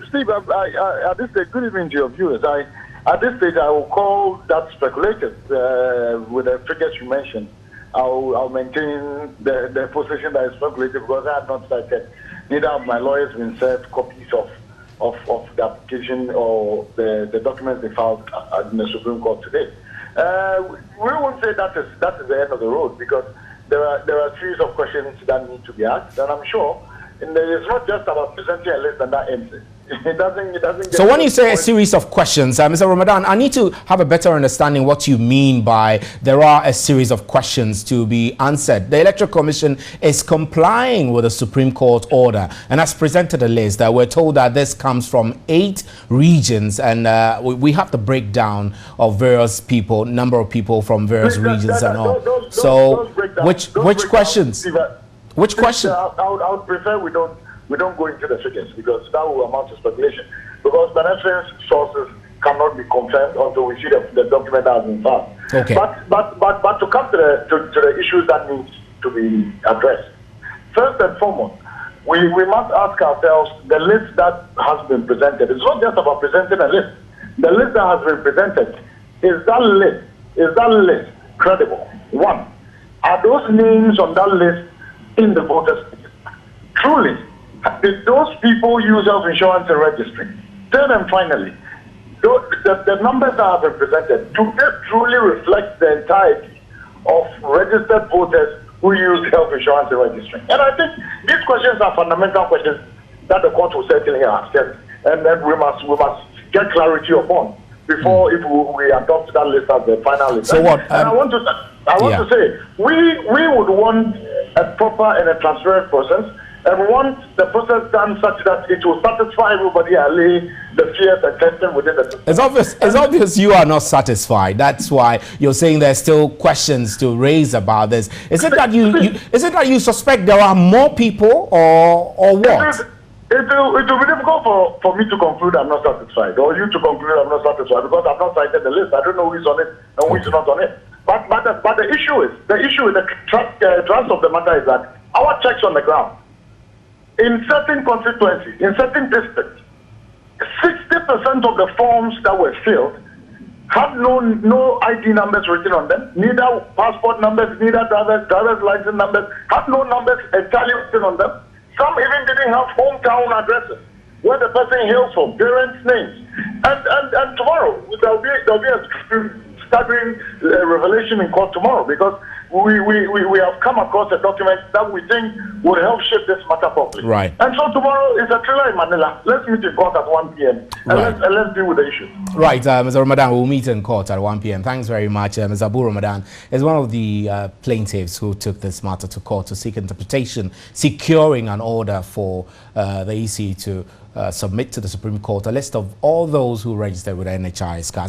Steve, at this stage, good evening to your viewers. At this stage, I will call that speculative with the figures you mentioned. I'll maintain the position that is speculative because I have not cited. Neither of my lawyers been served copies of the application or the documents they filed in the Supreme Court today. We won't say that is the end of the road because there are a series of questions that need to be asked, and I'm sure it's not just about presenting a list and that ends it. It doesn't. So when you say a series of questions, Mr. Ramadan, I need to have a better understanding what you mean by there are a series of questions to be answered. The Electoral Commission is complying with the Supreme Court order and has presented a list that we're told that this comes from 8 regions, and we have the breakdown of various people, number of people from various regions and all. Which questions? Which question? I would prefer we don't go into the figures because that will amount to speculation. Because beneficent sources cannot be confirmed until we see the document that has been filed. Okay. But to come to the issues that need to be addressed. First and foremost, we must ask ourselves the list that has been presented. It's not just about presenting a list. The list that has been presented, is that list credible? One, are those names on that list in the voters list? Truly, did those people use health insurance and registry? Third and finally, the numbers that have been presented, do they truly reflect the entirety of registered voters who use health insurance and registry? And I think these questions are fundamental questions that the court will certainly ask, and then we must get clarity upon before if we adopt that list as the final list. So what? And I want to say we would want a proper and a transparent process. And we want the process done such that it will satisfy everybody and allay the fears and tension within the system. It's obvious you are not satisfied. That's why you're saying there's still questions to raise about this. Is it that you suspect there are more people or what? It will be difficult for me to conclude I'm not satisfied, or you to conclude I'm not satisfied, because I've not cited the list. I don't know who's on it and who's not on it. But the issue is the trust of the matter is that our checks on the ground, in certain constituencies, in certain districts, 60% of the forms that were filled had no ID numbers written on them, neither passport numbers, neither driver's license numbers, had no numbers entirely written on them. Some even didn't have hometown addresses, where the person hails from, parents' names. And tomorrow, there'll be a staggering revelation in court tomorrow, because we have come across a document that we think will help shape this matter properly. Right. And so tomorrow is a thriller in Manila. Let's meet in court at 1 p.m. and let's deal with the issue. Right, Mr. Ramadan, we'll meet in court at 1 p.m. Thanks very much. Mr. Abu Ramadan is one of the plaintiffs who took this matter to court to seek interpretation, securing an order for the EC to submit to the Supreme Court a list of all those who registered with NHI's cars.